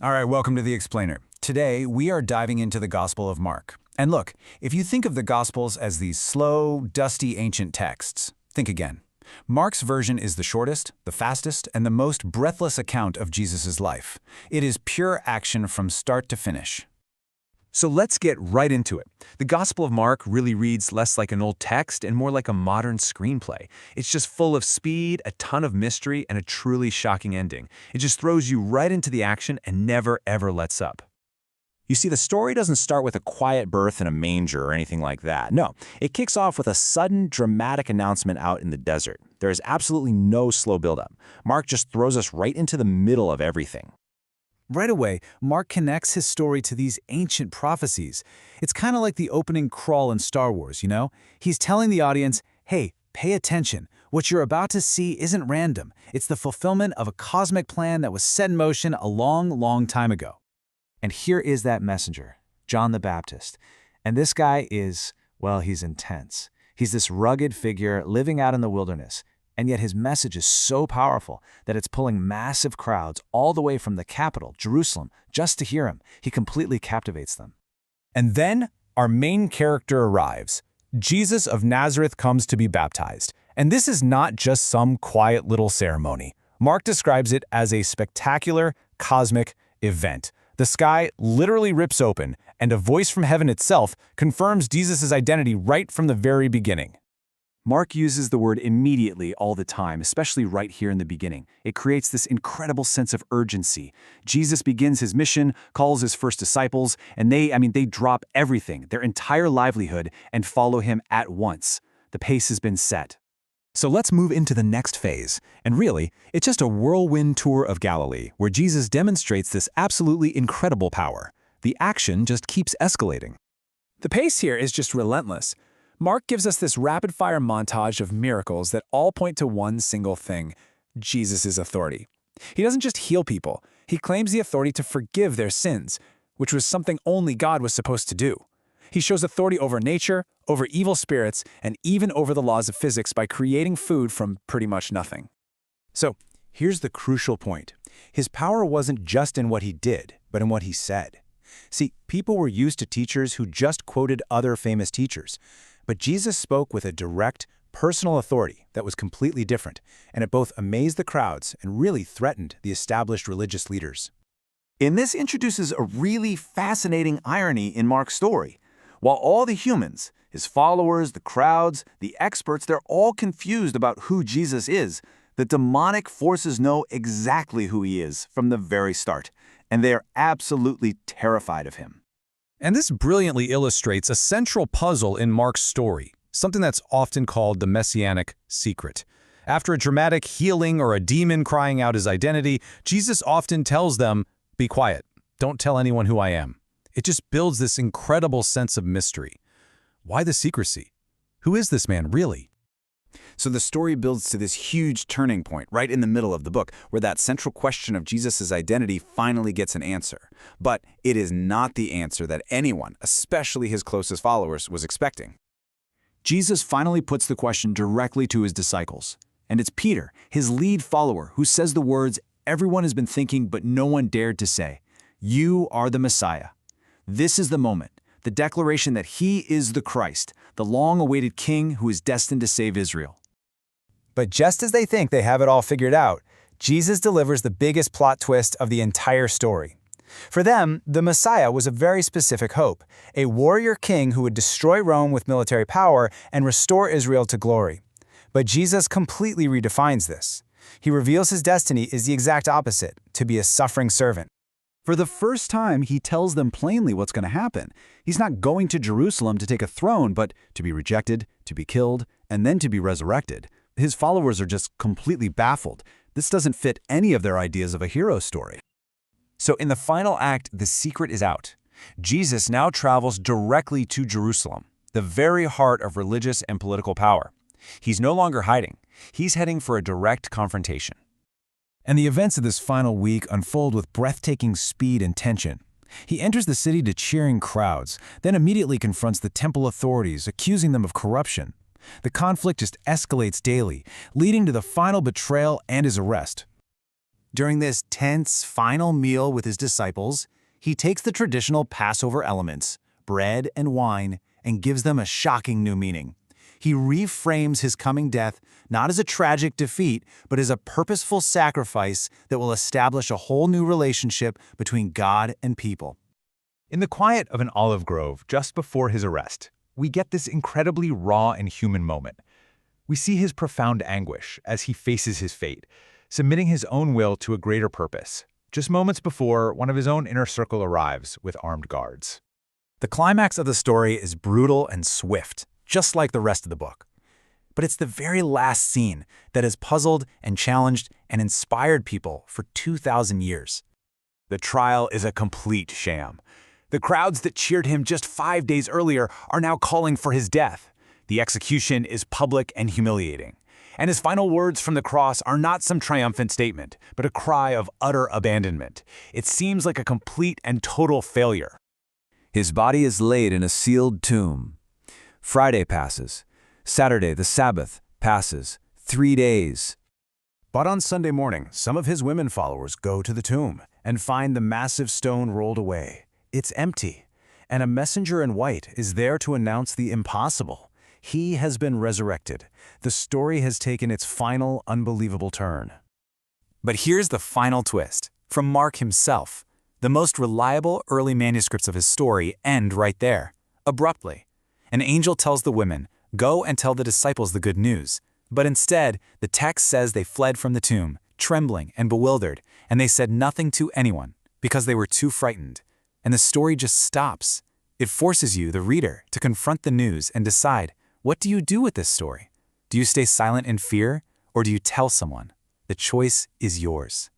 All right, welcome to The Explainer. Today, we are diving into the Gospel of Mark. And look, if you think of the Gospels as these slow, dusty ancient texts, think again. Mark's version is the shortest, the fastest, and the most breathless account of Jesus' life. It is pure action from start to finish. So let's get right into it. The Gospel of Mark really reads less like an old text and more like a modern screenplay. It's just full of speed, a ton of mystery, and a truly shocking ending. It just throws you right into the action and never ever lets up. You see, the story doesn't start with a quiet birth in a manger or anything like that. No, it kicks off with a sudden, dramatic announcement out in the desert. There is absolutely no slow buildup. Mark just throws us right into the middle of everything. Right away, Mark connects his story to these ancient prophecies. It's kind of like the opening crawl in Star Wars, you know? He's telling the audience, hey, pay attention. What you're about to see isn't random. It's the fulfillment of a cosmic plan that was set in motion a long, long time ago. And here is that messenger, John the Baptist. And this guy is, well, he's intense. He's this rugged figure living out in the wilderness. And yet his message is so powerful that it's pulling massive crowds all the way from the capital, Jerusalem, just to hear him. He completely captivates them. And then our main character arrives. Jesus of Nazareth comes to be baptized. And this is not just some quiet little ceremony. Mark describes it as a spectacular, cosmic event. The sky literally rips open, and a voice from heaven itself confirms Jesus' identity right from the very beginning. Mark uses the word immediately all the time, especially right here in the beginning. It creates this incredible sense of urgency. Jesus begins his mission, calls his first disciples, and they drop everything, their entire livelihood, and follow him at once. The pace has been set. So let's move into the next phase. And really, it's just a whirlwind tour of Galilee, where Jesus demonstrates this absolutely incredible power. The action just keeps escalating. The pace here is just relentless. Mark gives us this rapid-fire montage of miracles that all point to one single thing: Jesus' authority. He doesn't just heal people, he claims the authority to forgive their sins, which was something only God was supposed to do. He shows authority over nature, over evil spirits, and even over the laws of physics by creating food from pretty much nothing. So, here's the crucial point. His power wasn't just in what he did, but in what he said. See, people were used to teachers who just quoted other famous teachers. But Jesus spoke with a direct, personal authority that was completely different, and it both amazed the crowds and really threatened the established religious leaders. And this introduces a really fascinating irony in Mark's story. While all the humans, his followers, the crowds, the experts, they're all confused about who Jesus is, the demonic forces know exactly who he is from the very start, and they are absolutely terrified of him. And this brilliantly illustrates a central puzzle in Mark's story, something that's often called the messianic secret. After a dramatic healing or a demon crying out his identity, Jesus often tells them, "Be quiet, don't tell anyone who I am." It just builds this incredible sense of mystery. Why the secrecy? Who is this man really? So the story builds to this huge turning point right in the middle of the book, where that central question of Jesus' identity finally gets an answer. But it is not the answer that anyone, especially his closest followers, was expecting. Jesus finally puts the question directly to his disciples. And it's Peter, his lead follower, who says the words everyone has been thinking but no one dared to say. You are the Messiah. This is the moment, the declaration that he is the Christ, the long-awaited king who is destined to save Israel. But just as they think they have it all figured out, Jesus delivers the biggest plot twist of the entire story. For them, the Messiah was a very specific hope, a warrior king who would destroy Rome with military power and restore Israel to glory. But Jesus completely redefines this. He reveals his destiny is the exact opposite, to be a suffering servant. For the first time, he tells them plainly what's going to happen. He's not going to Jerusalem to take a throne, but to be rejected, to be killed, and then to be resurrected. His followers are just completely baffled. This doesn't fit any of their ideas of a hero story. So in the final act, the secret is out. Jesus now travels directly to Jerusalem, the very heart of religious and political power. He's no longer hiding. He's heading for a direct confrontation. And the events of this final week unfold with breathtaking speed and tension. He enters the city to cheering crowds, then immediately confronts the temple authorities, accusing them of corruption. The conflict just escalates daily, leading to the final betrayal and his arrest. During this tense, final meal with his disciples, he takes the traditional Passover elements, bread and wine, and gives them a shocking new meaning. He reframes his coming death not as a tragic defeat, but as a purposeful sacrifice that will establish a whole new relationship between God and people. In the quiet of an olive grove just before his arrest, we get this incredibly raw and human moment. We see his profound anguish as he faces his fate, submitting his own will to a greater purpose, just moments before one of his own inner circle arrives with armed guards. The climax of the story is brutal and swift, just like the rest of the book. But it's the very last scene that has puzzled and challenged and inspired people for 2,000 years. The trial is a complete sham. The crowds that cheered him just 5 days earlier are now calling for his death. The execution is public and humiliating. And his final words from the cross are not some triumphant statement, but a cry of utter abandonment. It seems like a complete and total failure. His body is laid in a sealed tomb. Friday passes. Saturday, the Sabbath, passes. 3 days. But on Sunday morning, some of his women followers go to the tomb and find the massive stone rolled away. It's empty, and a messenger in white is there to announce the impossible. He has been resurrected. The story has taken its final, unbelievable turn. But here's the final twist, from Mark himself. The most reliable early manuscripts of his story end right there, abruptly. An angel tells the women, "Go and tell the disciples the good news." But instead, the text says they fled from the tomb, trembling and bewildered, and they said nothing to anyone because they were too frightened. And the story just stops. It forces you, the reader, to confront the news and decide, what do you do with this story? Do you stay silent in fear, or do you tell someone? The choice is yours.